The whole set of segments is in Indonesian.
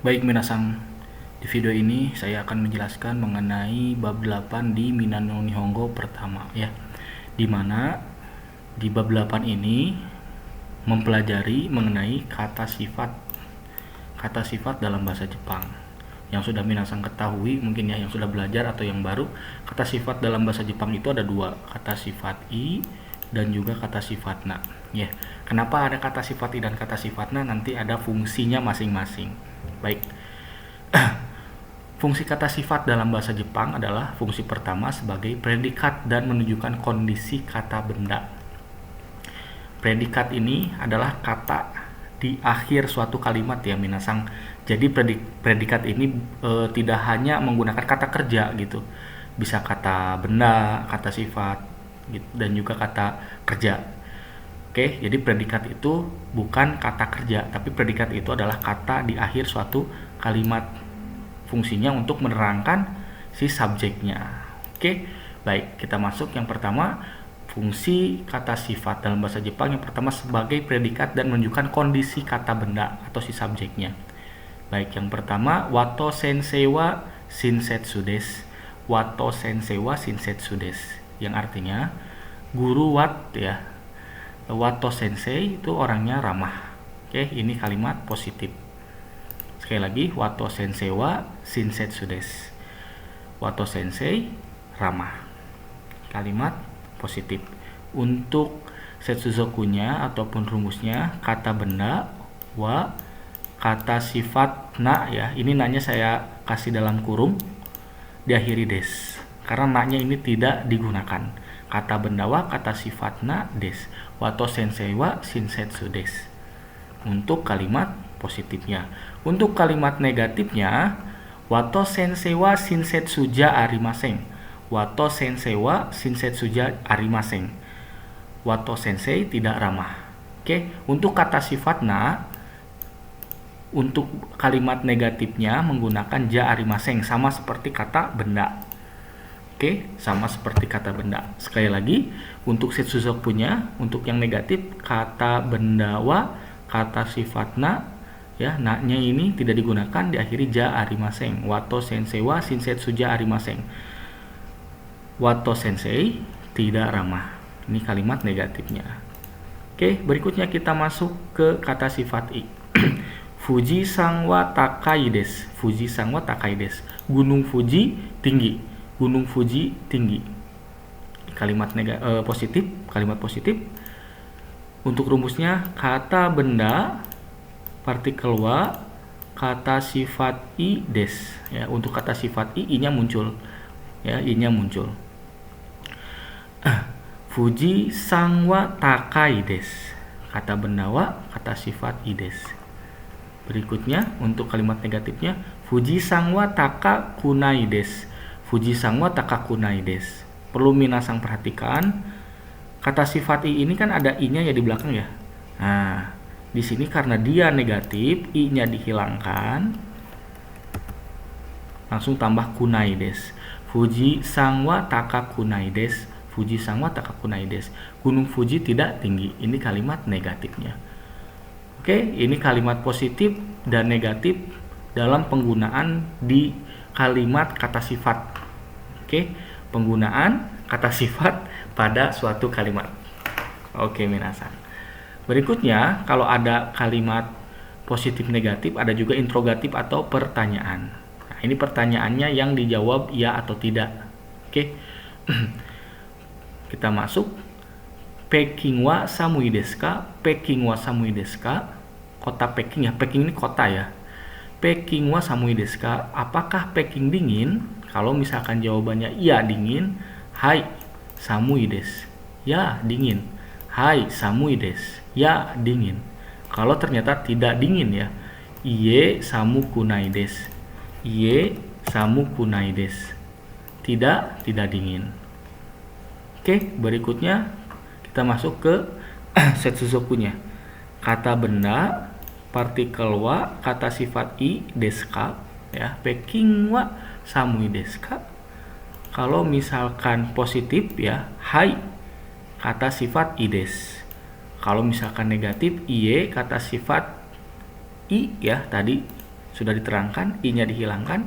Baik minasang, di video ini saya akan menjelaskan mengenai bab 8 di Minnan no Nihongo pertama ya. Dimana di bab 8 ini mempelajari mengenai kata sifat dalam bahasa Jepang. Yang sudah minasang ketahui mungkin ya, yang sudah belajar atau yang baru, kata sifat dalam bahasa Jepang itu ada dua, kata sifat i dan juga kata sifat na ya. Kenapa ada kata sifat i dan kata sifat na? Nanti ada fungsinya masing-masing. Baik. Fungsi kata sifat dalam bahasa Jepang adalah fungsi pertama sebagai predikat dan menunjukkan kondisi kata benda. Predikat ini adalah kata di akhir suatu kalimat ya minasang. Jadi predikat ini tidak hanya menggunakan kata kerja gitu. Bisa kata benda, kata sifat gitu, dan juga kata kerja. Oke, jadi predikat itu bukan kata kerja, tapi predikat itu adalah kata di akhir suatu kalimat. Fungsinya untuk menerangkan si subjeknya. Oke, baik, kita masuk yang pertama. Fungsi kata sifat dalam bahasa Jepang yang pertama sebagai predikat dan menunjukkan kondisi kata benda atau si subjeknya. Baik, yang pertama, wato sensei wa shinsetsu desu. Wato sensei wa shinsetsu desu, yang artinya guru ya. Wato sensei itu orangnya ramah. Oke, ini kalimat positif. Sekali lagi, wato sensei wa shinsetsu desu. Wato sensei ramah. Kalimat positif. Untuk setsuzokunya ataupun rumusnya, kata benda wa, kata sifat na ya. Ini na-nya saya kasih dalam kurung, diakhiri des. Karena na-nya ini tidak digunakan. Kata benda wa, kata sifat na des. Wato sensei wa shinsetsu desu. Untuk kalimat positifnya. Untuk kalimat negatifnya, wato sensei wa shinsetsu ja arimasen. Wato sensei wa shinsetsu ja arimasen. Wato sensei tidak ramah. Oke, untuk kata sifat na, untuk kalimat negatifnya menggunakan ja arimasen, sama seperti kata benda. Oke, sama seperti kata benda. Sekali lagi, untuk setsuzokunya, untuk yang negatif, kata benda wa, kata sifat na, ya, na-nya ini tidak digunakan, diakhiri ja arimasen. Wato sensei wa shinsetsu ja arimasen. Wato sensei tidak ramah. Ini kalimat negatifnya. Oke, berikutnya kita masuk ke kata sifat i. Fuji san wa takai desu. Fuji san wa takai desu. Gunung Fuji tinggi. Gunung Fuji tinggi. Kalimat positif, kalimat positif. Untuk rumusnya, kata benda partikel wa, kata sifat i des. Ya, untuk kata sifat i-nya muncul. Ya, i-nya muncul. Fuji san wa takai desu. Kata benda wa, kata sifat i des. Berikutnya, untuk kalimat negatifnya, Fuji san wa takakunai desu. Fuji san wa takakunai desu. Perlu minasang perhatikan, kata sifat i ini kan ada i-nya ya di belakang ya. Nah, di sini karena dia negatif, i-nya dihilangkan, langsung tambah kunai desu. Fuji san wa takakunai desu. Fuji san wa takakunai desu. Gunung Fuji tidak tinggi. Ini kalimat negatifnya. Oke, ini kalimat positif dan negatif dalam penggunaan di kalimat kata sifat. Oke, penggunaan kata sifat pada suatu kalimat. Oke, minasan. Berikutnya, kalau ada kalimat positif negatif, ada juga interrogatif atau pertanyaan. Nah, ini pertanyaannya yang dijawab ya atau tidak. Oke. Kita masuk. Peking wa samui desu ka? Peking wa samui desu ka? Kota Peking ya. Peking ini kota ya. Peking wa samui desu ka? Apakah Peking dingin? Kalau misalkan jawabannya iya dingin, hai samui desu. Ya, dingin. Hai samui desu. Ya, dingin. Kalau ternyata tidak dingin ya, iye samu kunai desu. Iye samu kunai desu. Tidak dingin. Oke, berikutnya kita masuk ke setsuzokunya. Kata benda partikel wa, kata sifat i desu ka? Ya, Peking wa samui desu ka? Kalau misalkan positif ya, hai kata sifat i desu. Kalau misalkan negatif, iye kata sifat i ya, tadi sudah diterangkan, i-nya dihilangkan,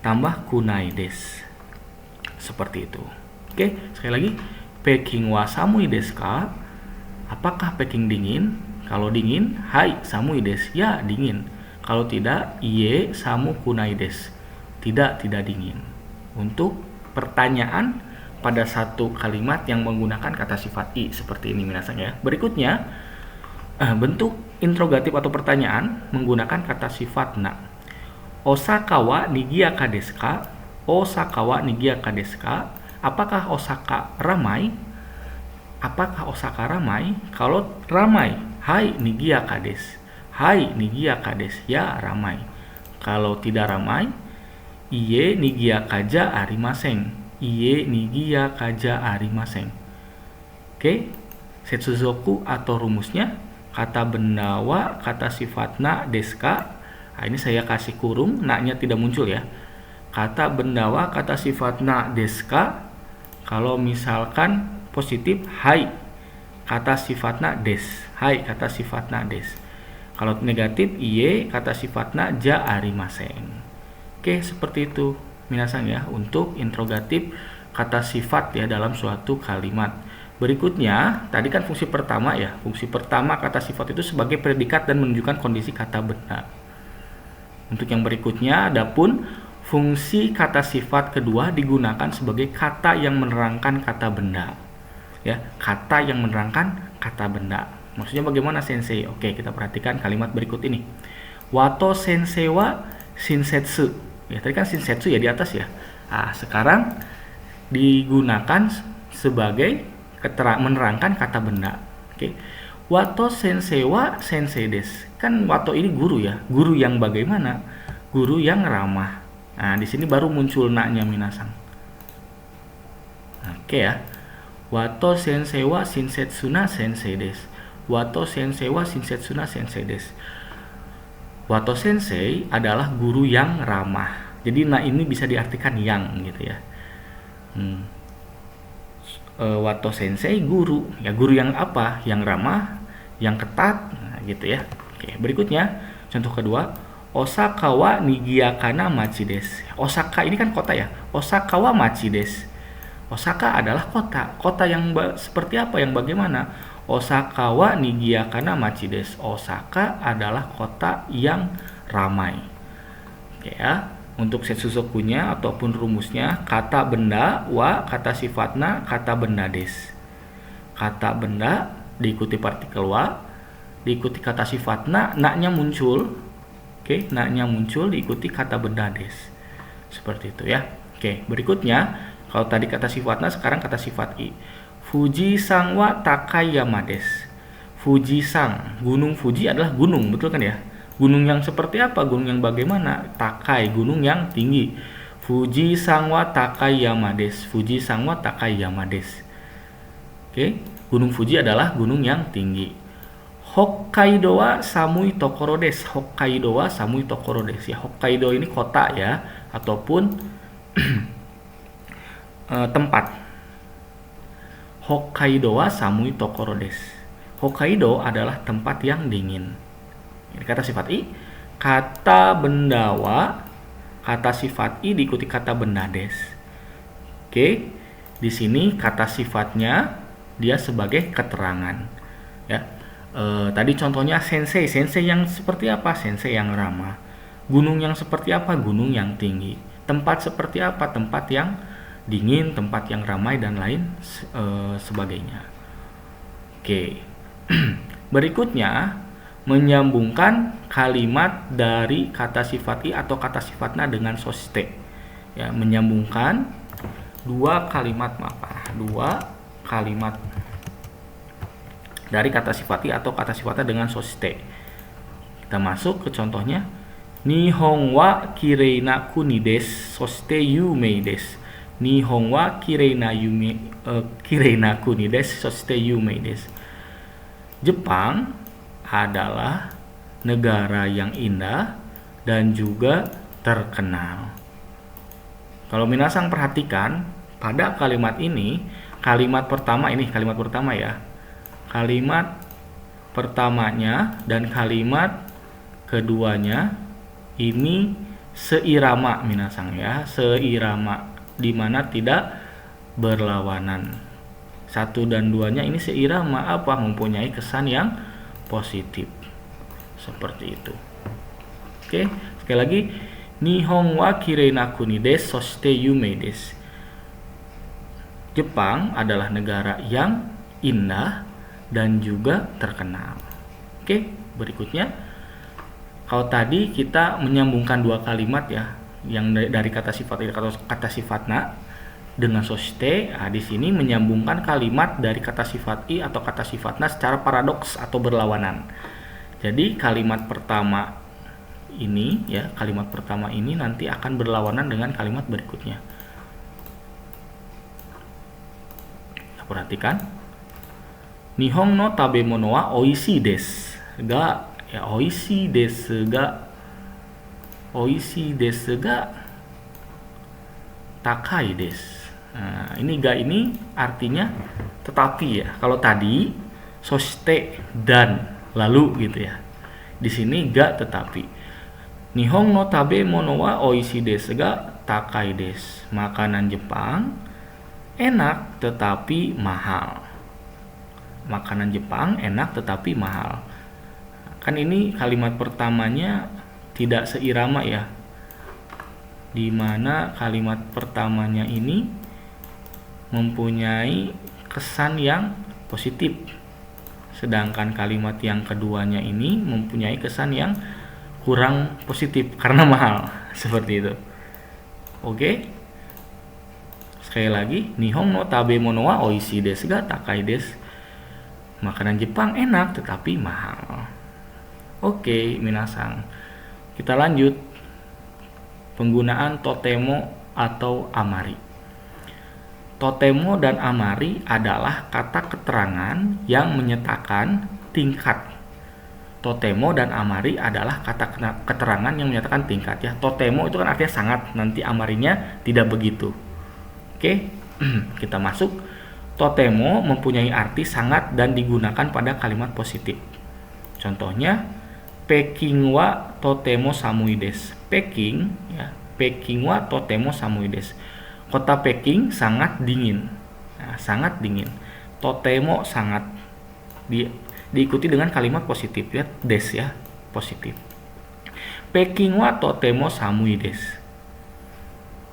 tambah kunai desu. Seperti itu. Oke, sekali lagi, Peking wa samui desu ka? Apakah Peking dingin? Kalau dingin, hai samui desu. Ya, dingin. Kalau tidak, iye samu kunai desu. Tidak dingin. Untuk pertanyaan pada satu kalimat yang menggunakan kata sifat i seperti ini minasan ya. Berikutnya, bentuk interrogatif atau pertanyaan menggunakan kata sifat na. Osaka wa nigiaka desu ka? Osaka wa nigiaka desu ka? Apakah Osaka ramai? Apakah Osaka ramai? Kalau ramai, hai nigiaka desu. Hai nigiaka desu. Ya, ramai. Kalau tidak ramai, iye nigiaka ja arimasen. Iye nigiaka ja arimasen. Oke, setsuzoku atau rumusnya, kata benda wa, kata sifat na desu ka? Nah, ini saya kasih kurung, na-nya tidak muncul ya. Kata benda wa, kata sifat na desu ka? Kalau misalkan positif, hai, kata sifat na desu. Hai, kata sifat na desu. Kalau negatif, iye, kata sifat na ja arimasen. Oke, seperti itu minasan ya untuk interrogatif kata sifat ya dalam suatu kalimat. Berikutnya, tadi kan fungsi pertama ya. Fungsi pertama kata sifat itu sebagai predikat dan menunjukkan kondisi kata benda. Untuk yang berikutnya, adapun fungsi kata sifat kedua digunakan sebagai kata yang menerangkan kata benda. Ya, kata yang menerangkan kata benda. Maksudnya bagaimana sensei? Oke, kita perhatikan kalimat berikut ini. Wato sensei wa shinsetsu. Ya, tadi kan shinsetsu ya di atas ya. Nah, sekarang digunakan sebagai menerangkan kata benda. Oke. Wato sensei wa sensei desu. Kan wato ini guru ya. Guru yang bagaimana? Guru yang ramah. Nah, di sini baru muncul na-nya minasan. Oke ya. Wato sensei wa shinsetsu na sensei desu. Wato sensei wa shinsetsu na sensei desu. Wato sensei adalah guru yang ramah. Jadi na ini bisa diartikan yang gitu ya. Wato sensei guru. Ya, guru yang apa? Yang ramah, yang ketat, nah, gitu ya. Oke, berikutnya contoh kedua, Osaka wa nigiaka na machi desu. Osaka ini kan kota ya. Osaka wa machi desu. Osaka adalah kota. Kota yang seperti apa, yang bagaimana? Osaka wa nigiaka na machi desu. Osaka adalah kota yang ramai. Oke ya. Untuk setsuzokunya ataupun rumusnya, kata benda wa, kata sifatna, kata benda desu. Kata benda diikuti partikel wa, diikuti kata sifatna, na-nya muncul. Oke, na-nya muncul diikuti kata benda desu. Seperti itu ya. Oke, berikutnya kalau tadi kata sifatna, sekarang kata sifat i. Fuji-san wa Takayama desu. Fuji-san, gunung Fuji adalah gunung, betul kan ya? Gunung yang seperti apa? Gunung yang bagaimana? Takai, gunung yang tinggi. Fuji-san wa Takayama desu. Fuji-san wa Takayama desu. Oke, gunung Fuji adalah gunung yang tinggi. Hokkaido wa samui tokoro desu. Hokkaido wa samui tokoro desu. Ya, Hokkaido ini kota ya, ataupun tempat. Hokkaido wa samui tokoro desu. Hokkaido adalah tempat yang dingin. Ini kata sifat i. Kata benda wa, kata sifat i diikuti kata benda desu. Oke, di sini kata sifatnya dia sebagai keterangan. Ya, tadi contohnya sensei. Sensei yang seperti apa? Sensei yang ramah. Gunung yang seperti apa? Gunung yang tinggi. Tempat seperti apa? Tempat yang dingin, tempat yang ramai dan lain sebagainya. Oke. Berikutnya, menyambungkan kalimat dari kata sifat i atau kata sifatna dengan soste. Ya, menyambungkan dua kalimat dari kata sifat i atau kata sifatna dengan soste. Kita masuk ke contohnya. Nihon wa kirei na kuni desu, soste yumei desu. Nihon wa kirei na kuni desu, soste yumei desu. Jepang adalah negara yang indah dan juga terkenal. Kalau minasang perhatikan pada kalimat ini, kalimat pertama ya. Kalimat pertamanya dan kalimat keduanya ini seirama minasang ya, seirama, dimana tidak berlawanan. 1 dan 2-nya ini seirama, apa? Mempunyai kesan yang positif. Seperti itu. Oke, sekali lagi, Nihon wa kirei na kuni desu, soshite yumei desu. Jepang adalah negara yang indah dan juga terkenal. Oke, berikutnya, kalau tadi kita menyambungkan 2 kalimat ya, yang dari kata sifat ini kata sifatna dengan soshite. Nah, di sini menyambungkan kalimat dari kata sifat i atau kata sifatna secara paradoks atau berlawanan. Jadi kalimat pertama ini ya, kalimat pertama ini nanti akan berlawanan dengan kalimat berikutnya. Perhatikan, Nihon no tabemono wa oishii desu ga, ya oishii desu ga takai desu. Nah, ini ga ini artinya tetapi ya. Kalau tadi soshite dan lalu gitu ya. Di sini ga tetapi. Nihon no tabemono wa oishii desu ga takai desu. Makanan Jepang enak tetapi mahal. Makanan Jepang enak tetapi mahal. Kan ini kalimat pertamanya tidak seirama ya. Dimana kalimat pertamanya ini mempunyai kesan yang positif. Sedangkan kalimat yang keduanya ini mempunyai kesan yang kurang positif karena mahal. Seperti itu. Oke. Sekali lagi, Nihon no tabemono wa oishii desu ga takai desu. Makanan Jepang enak tetapi mahal. Oke, minasang. Kita lanjut. Penggunaan totemo atau amari. Totemo dan amari adalah kata keterangan yang menyatakan tingkat. Totemo dan amari adalah kata keterangan yang menyatakan tingkat ya. Totemo itu kan artinya sangat, nanti amarinya tidak begitu. Oke, kita masuk. Totemo mempunyai arti sangat dan digunakan pada kalimat positif. Contohnya, Peking wa totemo samui desu. Peking, ya, Peking wa totemo samui desu. Kota Peking sangat dingin. Nah, sangat dingin. Totemo sangat diikuti dengan kalimat positif ya, des ya, positif. Peking wa totemo samui desu.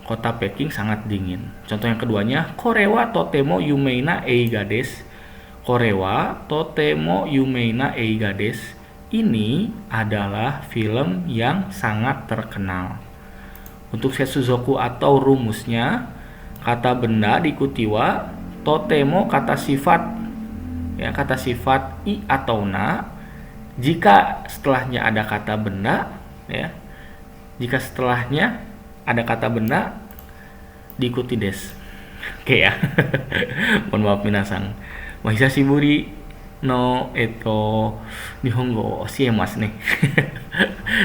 Kota Peking sangat dingin. Contoh yang keduanya, Kore wa totemo yumei na eiga desu. Kore wa totemo yumei na eiga desu. Ini adalah film yang sangat terkenal. Untuk setsuzoku atau rumusnya, kata benda diikuti wa, totemo kata sifat ya, kata sifat i atau na. Jika setelahnya ada kata benda ya, jika setelahnya ada kata benda diikuti des. Oke ya. Mohon maaf minasang. Mahishashiburi no nihongo shiemasu ne.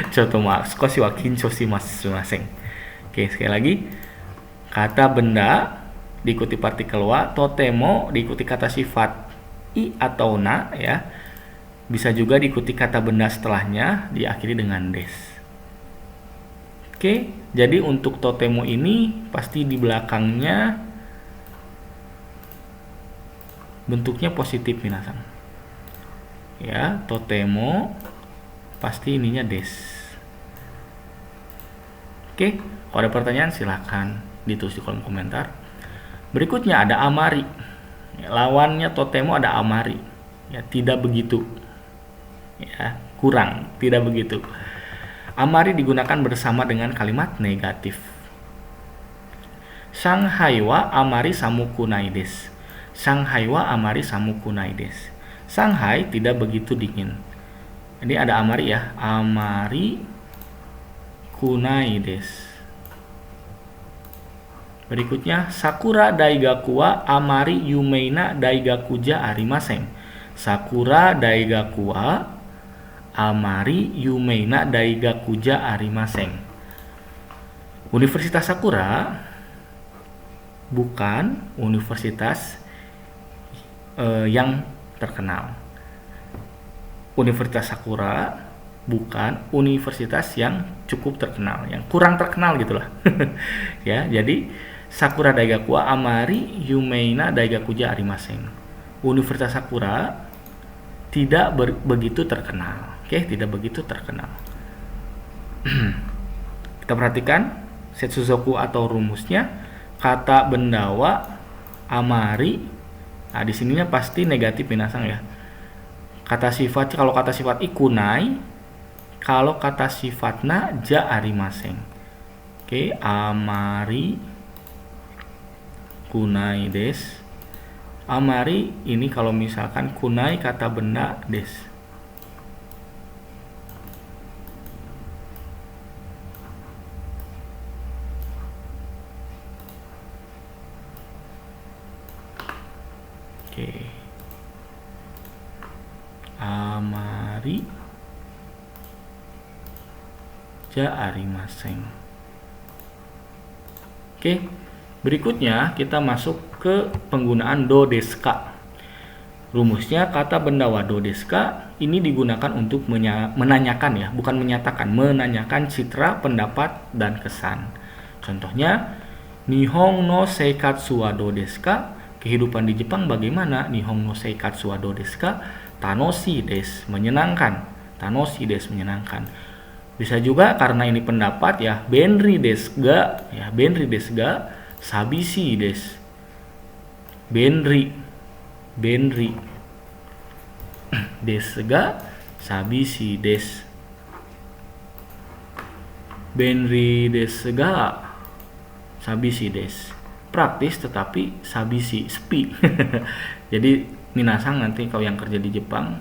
Choto sukoshi wa kinchou shimasu. Sumimasen. Oke, sekali lagi. Kata benda diikuti partikel wa, totemo diikuti kata sifat i atau na ya. Bisa juga diikuti kata benda setelahnya diakhiri dengan des. Oke, jadi untuk totemo ini pasti di belakangnya bentuknya positif minasang. Ya, totemo pasti ininya des. Oke, kalau ada pertanyaan silahkan ditulis di kolom komentar. Berikutnya ada amari. Ya, lawannya totemo ada amari. Ya, tidak begitu. Ya, kurang, tidak begitu. Amari digunakan bersama dengan kalimat negatif. Shanghai wa amari samuku nai desu. Shanghai wa amari samuku nai desu. Shanghai tidak begitu dingin. Ini ada amari ya. Amari kunai desu. Berikutnya, Sakura daigaku wa amari yumei na daigaku ja arimasen. Sakura daigaku wa amari yumei na daigaku ja arimasen. Universitas Sakura bukan universitas yang terkenal. Universitas Sakura bukan universitas yang cukup terkenal, yang kurang terkenal gitulah. Ya, jadi Sakura Daigaku wa amari yumeina daigakuja arimasen. Universitas Sakura tidak begitu terkenal. Oke, tidak begitu terkenal. Kita perhatikan setsuzoku atau rumusnya, kata benda wa amari. Nah, di sininya pasti negatif minasang ya. Kata sifat, kalau kata sifat ikunai, kalau kata sifatna ja arimasen. Oke, amari kunai des. Amari ini kalau misalkan kunai kata benda des. Oke. Amari ja arimasen. Oke. Berikutnya kita masuk ke penggunaan do desu ka. Rumusnya kata benda wa do desu ka ini digunakan untuk menanyakan ya, bukan menyatakan, menanyakan citra, pendapat, dan kesan. Contohnya, Nihon no seikatsu wa do desu ka? Kehidupan di Jepang bagaimana? Nihon no seikatsu wa do desu ka? Tanoshi desu, menyenangkan. Tanoshi desu, menyenangkan. Bisa juga karena ini pendapat ya, benri desu ga? Ya, benri desu ga? Sabishi desu. Benri desu ga sabishi desu. Benri desu ga sabishi desu. Praktis tetapi sabishi, sepi. Jadi minasang nanti kalau yang kerja di Jepang,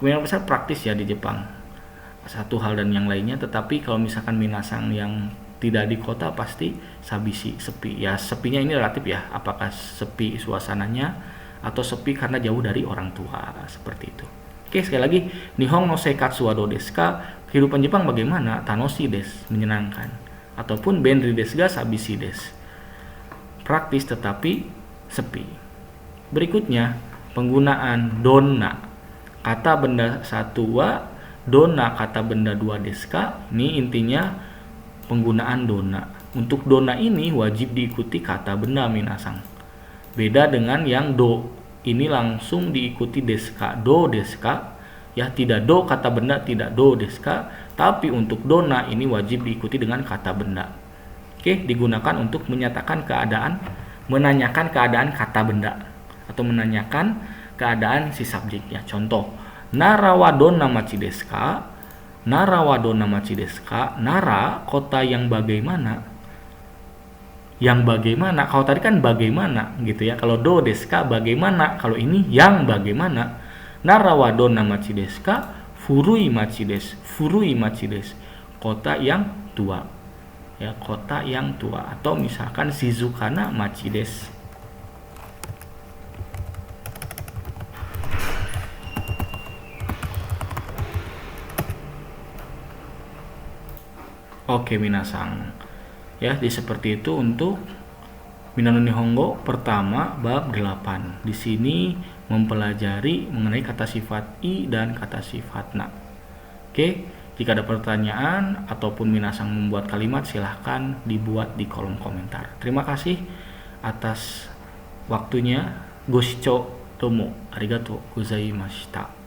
kemungkinan besar praktis ya di Jepang. Satu hal dan yang lainnya, tetapi kalau misalkan minasang yang tidak di kota pasti sabishi, sepi. Ya, sepinya ini relatif ya, apakah sepi suasananya atau sepi karena jauh dari orang tua, seperti itu. Oke, sekali lagi, Nihon no seikatsu wa do desu ka? Kehidupan Jepang bagaimana? Tanoshi desu, menyenangkan. Ataupun benri desu ga sabishi desu. Praktis tetapi sepi. Berikutnya, penggunaan donna. Kata benda satu wa, donna kata benda dua desu ka? Ini intinya penggunaan donna. Untuk donna ini wajib diikuti kata benda minasang. Beda dengan yang do. Ini langsung diikuti desu ka, do desu ka. Ya, tidak do kata benda, tidak do desu ka. Tapi untuk donna ini wajib diikuti dengan kata benda. Oke, digunakan untuk menyatakan keadaan, menanyakan keadaan kata benda atau menanyakan keadaan si subjeknya. Contoh, Nara wa donna machi desu ka? Nara wa donna machi desu ka? Nara, kota yang bagaimana? Yang bagaimana? Kalau tadi kan bagaimana gitu ya. Kalau do desu ka bagaimana? Kalau ini yang bagaimana? Nara wa donna machi desu ka? Furui machi desu. Furui machi desu. Kota yang tua. Ya, kota yang tua. Atau misalkan shizukana machi desu. Oke, minasang. Ya, jadi seperti itu untuk Minano Nihongo pertama bab 8. Di sini mempelajari mengenai kata sifat i dan kata sifat na. Oke, jika ada pertanyaan ataupun minasang membuat kalimat, silahkan dibuat di kolom komentar. Terima kasih atas waktunya. Goshichou domo arigatou gozaimashita.